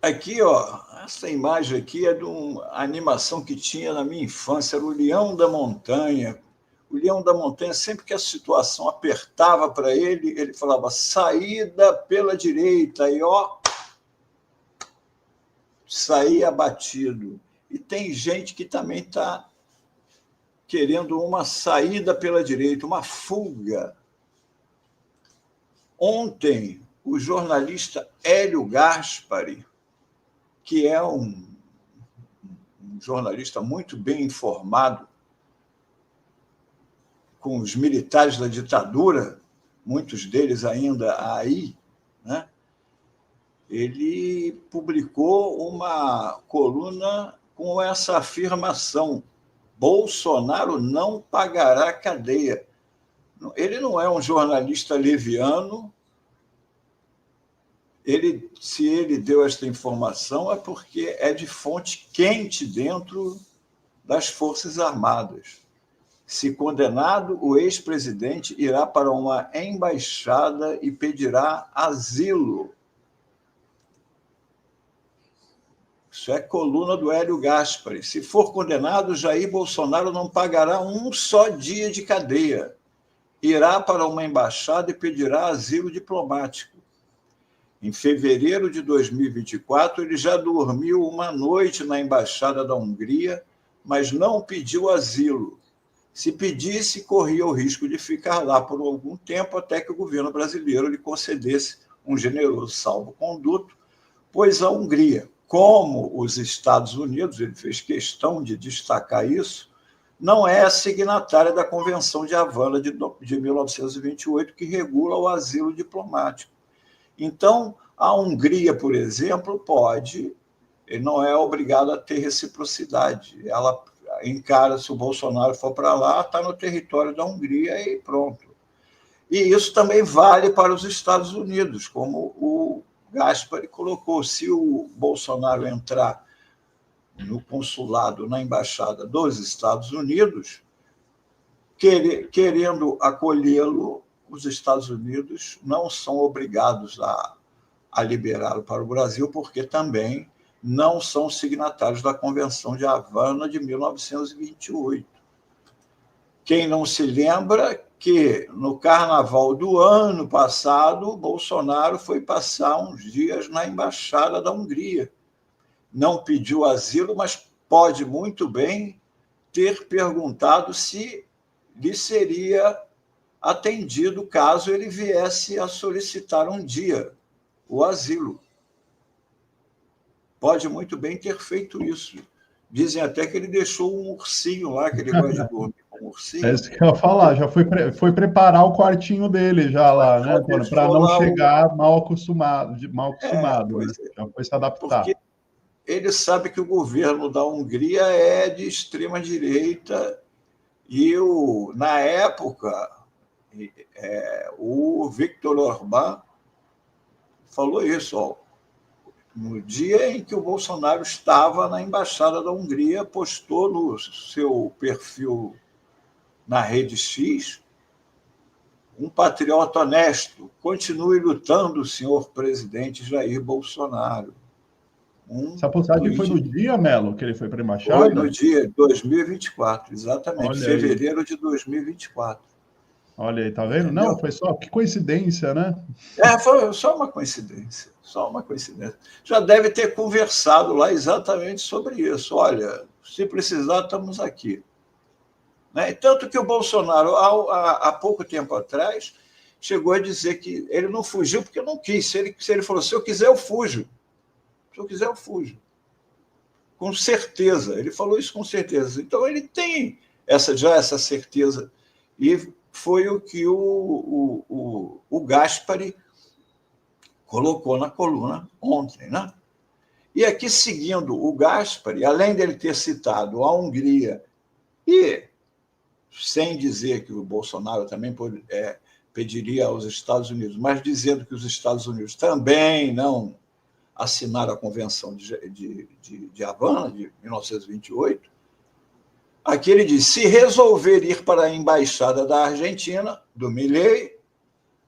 Aqui, ó, essa imagem aqui é de uma animação que tinha na minha infância, era o Leão da Montanha. O Leão da Montanha, sempre que a situação apertava para ele, ele falava saída pela direita, e ó, saía abatido. E tem gente que também está querendo uma saída pela direita, uma fuga. Ontem, o jornalista Hélio Gaspari, que é um jornalista muito bem informado com os militares da ditadura, muitos deles ainda aí, né? Ele publicou uma coluna com essa afirmação: Bolsonaro não pagará cadeia. Ele não é um jornalista leviano. Se ele deu esta informação é porque é de fonte quente dentro das Forças Armadas. Se condenado, o ex-presidente irá para uma embaixada e pedirá asilo. Isso é coluna do Hélio Gaspari. Se for condenado, Jair Bolsonaro não pagará um só dia de cadeia. Irá para uma embaixada e pedirá asilo diplomático. Em fevereiro de 2024, ele já dormiu uma noite na embaixada da Hungria, mas não pediu asilo. Se pedisse, corria o risco de ficar lá por algum tempo até que o governo brasileiro lhe concedesse um generoso salvo-conduto, pois a Hungria, como os Estados Unidos, ele fez questão de destacar isso, não é signatária da Convenção de Havana de 1928, que regula o asilo diplomático. Então, a Hungria, por exemplo, pode, não é obrigada a ter reciprocidade. Ela encara, se o Bolsonaro for para lá, está no território da Hungria e pronto. E isso também vale para os Estados Unidos, como o Gaspari colocou. Se o Bolsonaro entrar no consulado, na embaixada dos Estados Unidos, querendo acolhê-lo, os Estados Unidos não são obrigados a liberá-lo para o Brasil, porque também não são signatários da Convenção de Havana de 1928. Quem não se lembra que, no carnaval do ano passado, Bolsonaro foi passar uns dias na embaixada da Hungria. Não pediu asilo, mas pode muito bem ter perguntado se lhe seria atendido caso ele viesse a solicitar um dia o asilo. Pode muito bem ter feito isso. Dizem até que ele deixou um ursinho lá, que ele gosta de dormir com um ursinho. É isso que eu ia falar, já foi preparar o quartinho dele já lá, né, para não chegar mal acostumado, né? Já foi se adaptar. Porque ele sabe que o governo da Hungria é de extrema-direita e, na época, o Viktor Orbán falou isso, ó, no dia em que o Bolsonaro estava na embaixada da Hungria, postou no seu perfil na rede X: um patriota honesto, continue lutando, senhor presidente Jair Bolsonaro. Essa postagem foi no dia, Melo, que ele foi para a embaixada? Foi no dia 2024, exatamente, Olha fevereiro aí. de 2024. Olha aí, tá vendo? Entendeu? Não, foi só, que coincidência, né? Foi só uma coincidência, só uma coincidência. Já deve ter conversado lá exatamente sobre isso. Olha, se precisar, estamos aqui. Né? Tanto que o Bolsonaro, há pouco tempo atrás, chegou a dizer que ele não fugiu porque não quis. Se ele falou, se eu quiser, eu fujo. Se eu quiser, eu fujo. Com certeza. Ele falou isso com certeza. Então, ele tem já essa certeza. E foi o que o Gaspari colocou na coluna ontem, né? E aqui, seguindo o Gaspari, além dele ter citado a Hungria e sem dizer que o Bolsonaro também pediria aos Estados Unidos, mas dizendo que os Estados Unidos também não assinaram a Convenção de Havana, de 1928, aqui ele diz: se resolver ir para a embaixada da Argentina, do Milei,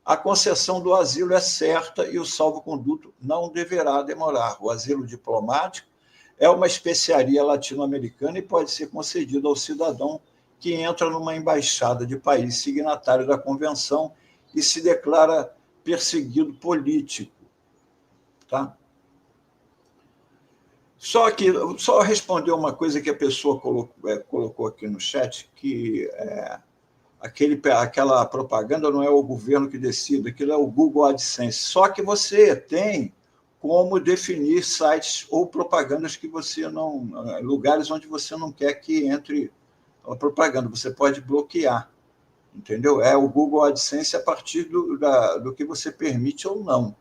a concessão do asilo é certa e o salvo-conduto não deverá demorar. O asilo diplomático é uma especiaria latino-americana e pode ser concedido ao cidadão que entra numa embaixada de país signatário da Convenção e se declara perseguido político. Tá? Só responder uma coisa que a pessoa colocou aqui no chat, que aquela propaganda não é o governo que decide, aquilo é o Google AdSense. Só que você tem como definir sites ou propagandas que você não... lugares onde você não quer que entre a propaganda. Você pode bloquear, entendeu? É o Google AdSense a partir do que você permite ou não.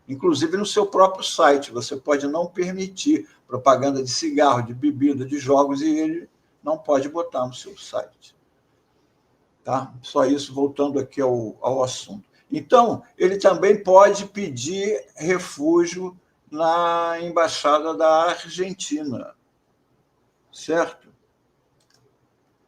Inclusive no seu próprio site, você pode não permitir propaganda de cigarro, de bebida, de jogos, e ele não pode botar no seu site. Tá? Só isso, voltando aqui ao assunto. Então, ele também pode pedir refúgio na Embaixada da Argentina, certo?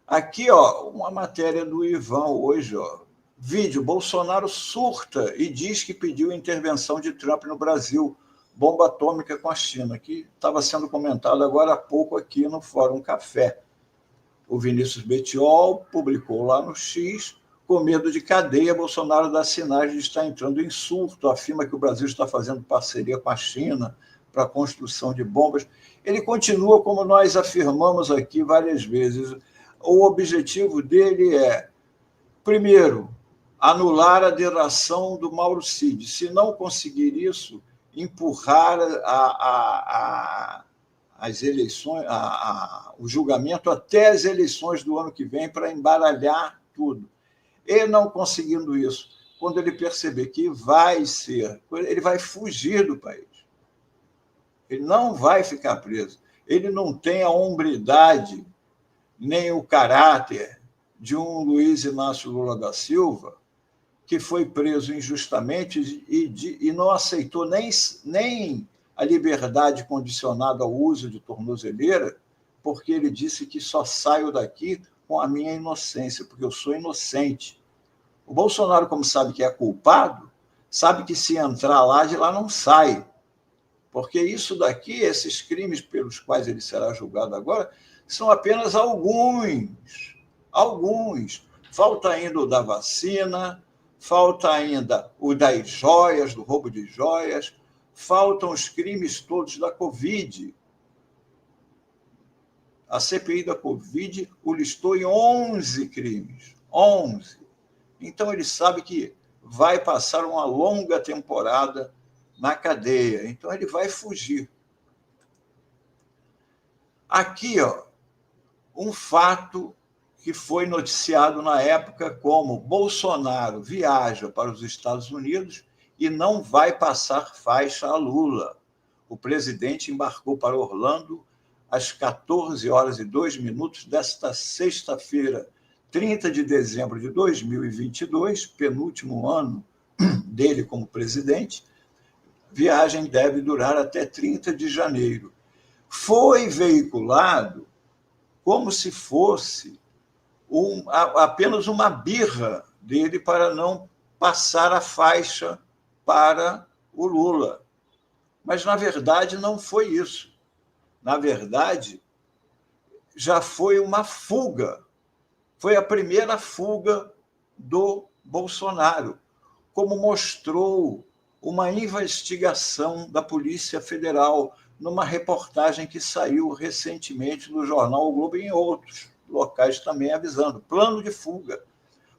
Aqui, ó, uma matéria do Ivan hoje, ó. Vídeo, Bolsonaro surta e diz que pediu intervenção de Trump no Brasil, bomba atômica com a China, que estava sendo comentado agora há pouco aqui no Fórum Café. O Vinícius Betiol publicou lá no X, com medo de cadeia, Bolsonaro dá sinais de estar entrando em surto, afirma que o Brasil está fazendo parceria com a China para a construção de bombas. Ele continua, como nós afirmamos aqui várias vezes, o objetivo dele é, primeiro, anular a delação do Mauro Cid. Se não conseguir isso, empurrar as eleições, o julgamento até as eleições do ano que vem para embaralhar tudo. E não conseguindo isso, quando ele perceber que ele vai fugir do país. Ele não vai ficar preso. Ele não tem a hombridade nem o caráter de um Luiz Inácio Lula da Silva, que foi preso injustamente e não aceitou nem a liberdade condicionada ao uso de tornozeleira, porque ele disse que só saio daqui com a minha inocência, porque eu sou inocente. O Bolsonaro, como sabe que é culpado, sabe que se entrar lá, de lá não sai. Porque isso daqui, esses crimes pelos quais ele será julgado agora, são apenas alguns. Falta ainda o da vacina, falta ainda o das joias, do roubo de joias, faltam os crimes todos da Covid. A CPI da Covid o listou em 11 crimes. 11. Então, ele sabe que vai passar uma longa temporada na cadeia. Então, ele vai fugir. Aqui, ó, um fato que foi noticiado na época como Bolsonaro viaja para os Estados Unidos e não vai passar faixa a Lula. O presidente embarcou para Orlando às 14h02 desta sexta-feira, 30 de dezembro de 2022, penúltimo ano dele como presidente. Viagem deve durar até 30 de janeiro. Foi veiculado como se fosse apenas uma birra dele para não passar a faixa para o Lula. Mas, na verdade, não foi isso. Na verdade, já foi uma fuga. Foi a primeira fuga do Bolsonaro, como mostrou uma investigação da Polícia Federal numa reportagem que saiu recentemente no jornal O Globo e em outros locais também avisando. Plano de fuga.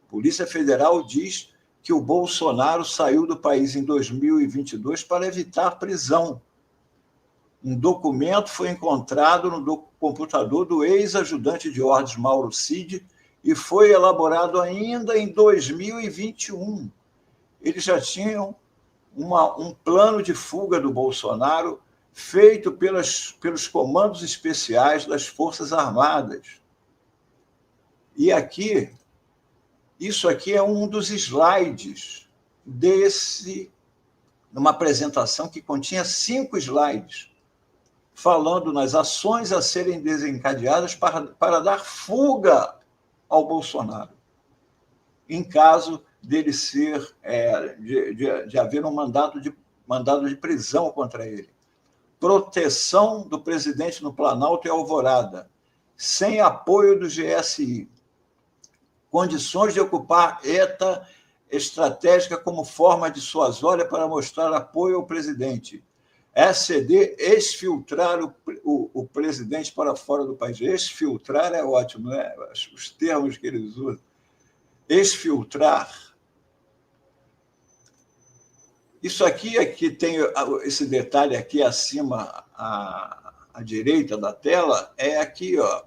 A Polícia Federal diz que o Bolsonaro saiu do país em 2022 para evitar prisão. Um documento foi encontrado no computador do ex-ajudante de ordens Mauro Cid e foi elaborado ainda em 2021. Eles já tinham um plano de fuga do Bolsonaro feito pelos comandos especiais das Forças Armadas. E aqui, isso aqui é um dos slides numa apresentação que continha 5 slides, falando nas ações a serem desencadeadas para dar fuga ao Bolsonaro, em caso dele ser, de haver um mandado de prisão contra ele. Proteção do presidente no Planalto e Alvorada, sem apoio do GSI. Condições de ocupar ETA estratégica como forma dissuasória para mostrar apoio ao presidente. SCD, exfiltrar o presidente para fora do país. Exfiltrar é ótimo, né? Os termos que eles usam. Exfiltrar. Isso aqui tem esse detalhe aqui acima, à direita da tela, é aqui, ó.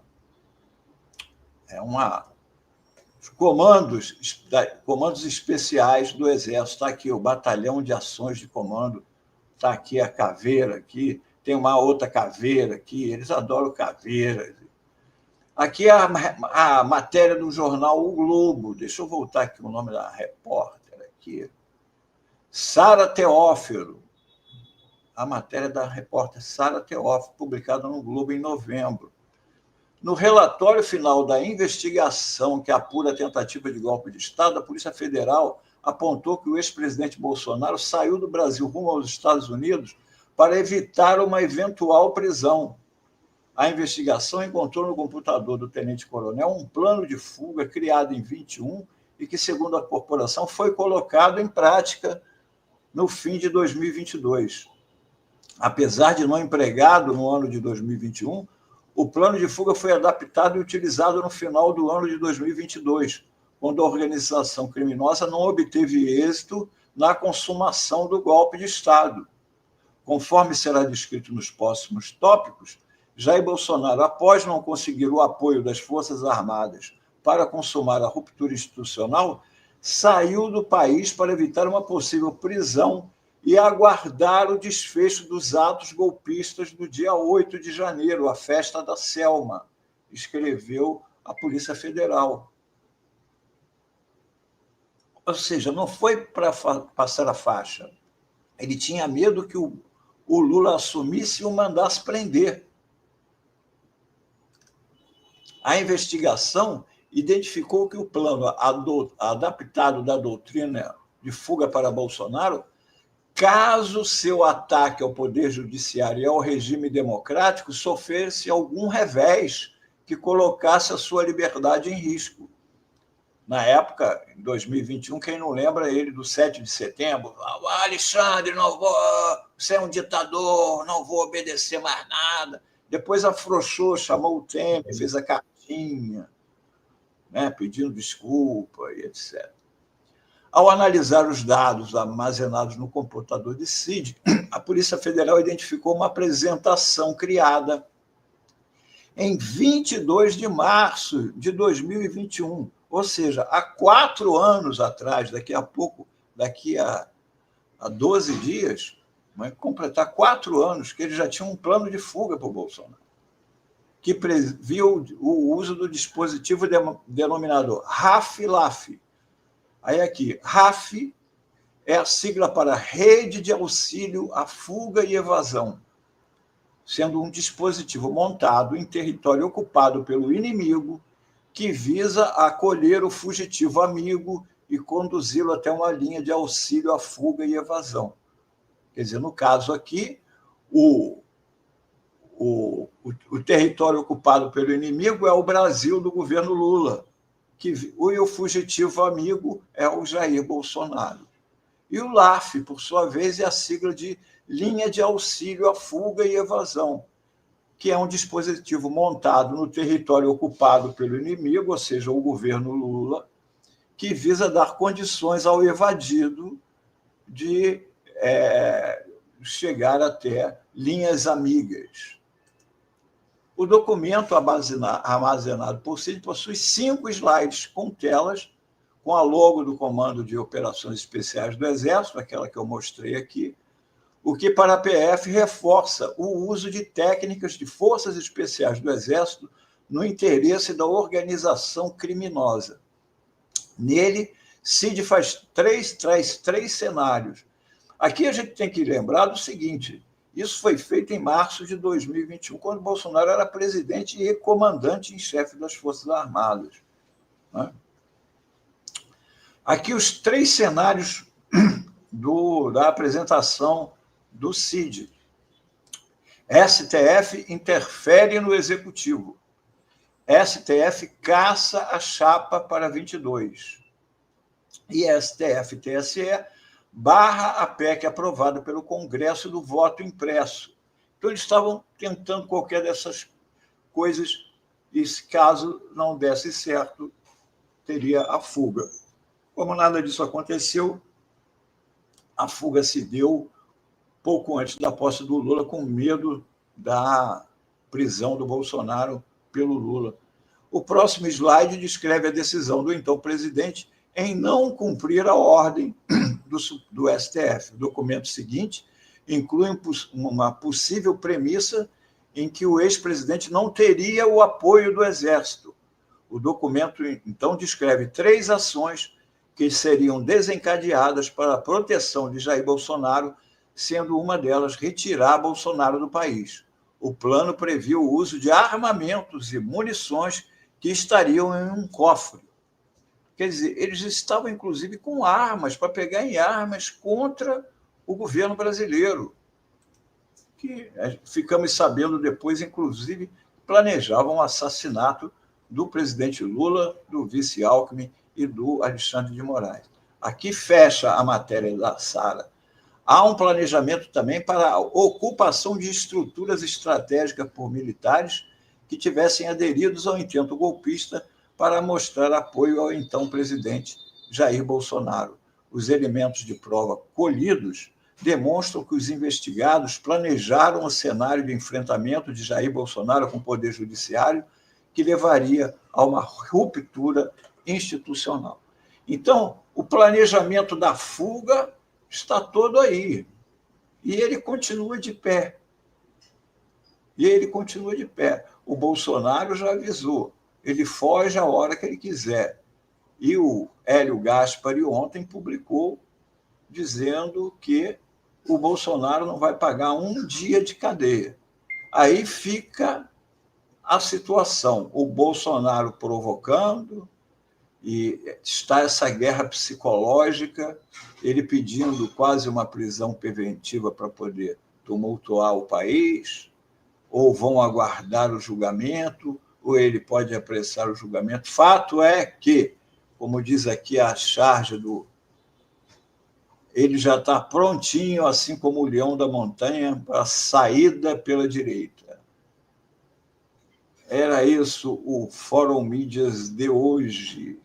Os comandos especiais do Exército. Está aqui o Batalhão de Ações de Comando, está aqui a caveira, aqui, tem uma outra caveira aqui, eles adoram caveiras. Aqui a matéria do jornal O Globo, deixa eu voltar aqui o nome da repórter aqui, Sara Teófilo, a matéria da repórter Sara Teófilo, publicada no Globo em novembro. No relatório final da investigação que apura a tentativa de golpe de Estado, a Polícia Federal apontou que o ex-presidente Bolsonaro saiu do Brasil rumo aos Estados Unidos para evitar uma eventual prisão. A investigação encontrou no computador do tenente-coronel um plano de fuga criado em 21 e que, segundo a corporação, foi colocado em prática no fim de 2022. Apesar de não empregado no ano de 2021, o plano de fuga foi adaptado e utilizado no final do ano de 2022, quando a organização criminosa não obteve êxito na consumação do golpe de Estado. Conforme será descrito nos próximos tópicos, Jair Bolsonaro, após não conseguir o apoio das Forças Armadas para consumar a ruptura institucional, saiu do país para evitar uma possível prisão e aguardar o desfecho dos atos golpistas do dia 8 de janeiro, a festa da Selma, escreveu a Polícia Federal. Ou seja, não foi para passar a faixa. Ele tinha medo que o Lula assumisse e o mandasse prender. A investigação identificou que o plano adaptado da doutrina de fuga para Bolsonaro, caso seu ataque ao Poder Judiciário e ao regime democrático sofresse algum revés que colocasse a sua liberdade em risco. Na época, em 2021, quem não lembra ele do 7 de setembro? Alexandre, você é um ditador, não vou obedecer mais nada. Depois afrouxou, chamou o Temer, fez a cartinha, né, pedindo desculpa e etc. Ao analisar os dados armazenados no computador de Cid, a Polícia Federal identificou uma apresentação criada em 22 de março de 2021, ou seja, há 4 anos atrás, daqui a 12 dias, vai completar 4 anos que ele já tinha um plano de fuga para o Bolsonaro, que previa o uso do dispositivo denominado RAF-LAF. Aí aqui, RAF é a sigla para Rede de Auxílio à Fuga e Evasão, sendo um dispositivo montado em território ocupado pelo inimigo que visa acolher o fugitivo amigo e conduzi-lo até uma linha de auxílio à fuga e evasão. Quer dizer, no caso aqui, o território ocupado pelo inimigo é o Brasil do governo Lula, e o fugitivo amigo é o Jair Bolsonaro. E o LAF, por sua vez, é a sigla de Linha de Auxílio à Fuga e Evasão, que é um dispositivo montado no território ocupado pelo inimigo, ou seja, o governo Lula, que visa dar condições ao evadido de chegar até linhas amigas. O documento armazenado por Cid possui 5 slides com telas, com a logo do Comando de Operações Especiais do Exército, aquela que eu mostrei aqui, o que, para a PF, reforça o uso de técnicas de forças especiais do Exército no interesse da organização criminosa. Nele, Cid traz 3 cenários. Aqui a gente tem que lembrar do seguinte: isso foi feito em março de 2021, quando Bolsonaro era presidente e comandante em chefe das Forças Armadas, né? Aqui os 3 cenários da apresentação do CID. STF interfere no Executivo. STF caça a chapa para 22. E STF e TSE barra a PEC aprovada pelo Congresso do voto impresso. Então, eles estavam tentando qualquer dessas coisas e, se caso não desse certo, teria a fuga. Como nada disso aconteceu, a fuga se deu pouco antes da posse do Lula, com medo da prisão do Bolsonaro pelo Lula. O próximo slide descreve a decisão do então presidente em não cumprir a ordem do STF. O documento seguinte inclui uma possível premissa em que o ex-presidente não teria o apoio do Exército. O documento, então, descreve 3 ações que seriam desencadeadas para a proteção de Jair Bolsonaro, sendo uma delas retirar Bolsonaro do país. O plano previa o uso de armamentos e munições que estariam em um cofre. Quer dizer, eles estavam, inclusive, com armas, para pegar em armas contra o governo brasileiro, que ficamos sabendo depois, inclusive, planejavam o assassinato do presidente Lula, do vice Alckmin e do Alexandre de Moraes. Aqui fecha a matéria da Sara. Há um planejamento também para a ocupação de estruturas estratégicas por militares que tivessem aderidos ao intento golpista para mostrar apoio ao então presidente Jair Bolsonaro. Os elementos de prova colhidos demonstram que os investigados planejaram o cenário de enfrentamento de Jair Bolsonaro com o Poder Judiciário, que levaria a uma ruptura institucional. Então, o planejamento da fuga está todo aí. E ele continua de pé. O Bolsonaro já avisou. Ele foge a hora que ele quiser. E o Hélio Gaspari ontem publicou dizendo que o Bolsonaro não vai pagar um dia de cadeia. Aí fica a situação. O Bolsonaro provocando, e está essa guerra psicológica, ele pedindo quase uma prisão preventiva para poder tumultuar o país, ou vão aguardar o julgamento, ou ele pode apressar o julgamento. Fato é que, como diz aqui a charge ele já está prontinho, assim como o leão da montanha, para a saída pela direita. Era isso o Fórum Mídias de hoje.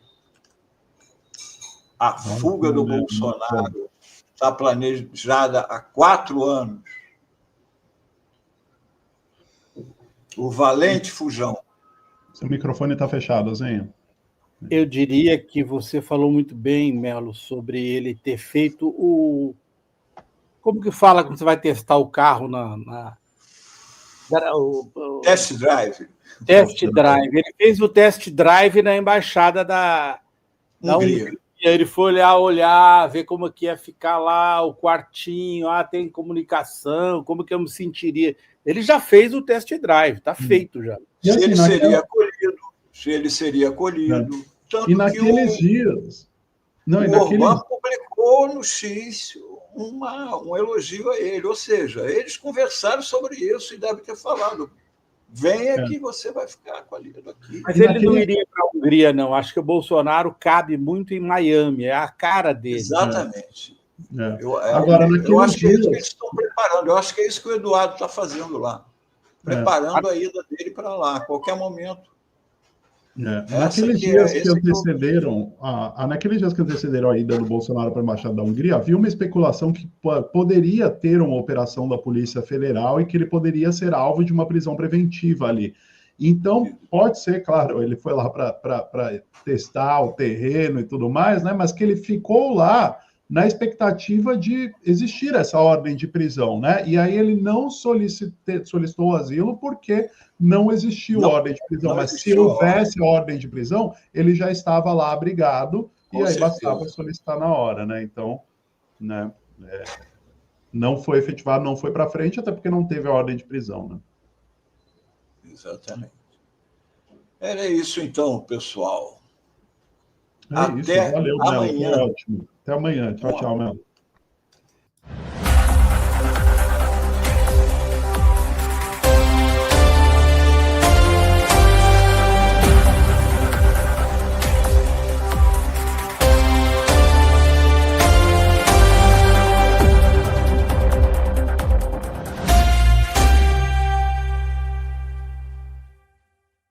A fuga do Bolsonaro está planejada há 4 anos. O valente fujão. Seu microfone está fechado, Zenho. Eu diria que você falou muito bem, Melo, sobre ele ter feito o... Como que fala quando você vai testar o carro Test drive. Test drive. Ele fez o test drive na embaixada da Hungria. Ele foi olhar, ver como que ia ficar lá, o quartinho, tem comunicação, como que eu me sentiria. Ele já fez o test drive, está feito já. Se ele seria acolhido. Tanto e naqueles dias... o Orbán publicou no X um elogio a ele. Ou seja, eles conversaram sobre isso e devem ter falado: venha que você vai ficar acolhido aqui. Mas ele não iria para a Hungria, não. Acho que o Bolsonaro cabe muito em Miami, é a cara dele. Exatamente. Agora, eu acho que é isso que eles estão preparando. Eu acho que é isso que o Eduardo está fazendo lá. Preparando a ida dele para lá, a qualquer momento. Naqueles dias que antecederam a ida do Bolsonaro para a Embaixada da Hungria, havia uma especulação que poderia ter uma operação da Polícia Federal e que ele poderia ser alvo de uma prisão preventiva ali. Então, pode ser, claro, ele foi lá para testar o terreno e tudo mais, né? Mas que ele ficou lá na expectativa de existir essa ordem de prisão, né? E aí ele não solicitou o asilo porque não existiu ordem de prisão, mas se houvesse ordem de prisão, ele já estava lá abrigado e aí bastava solicitar na hora, né? Então, né, não foi efetivado, não foi para frente, até porque não teve a ordem de prisão, né? Exatamente. Era isso então, pessoal. Até isso, valeu, amanhã. Mel, ótimo. Até amanhã. Tchau, tchau, Mel.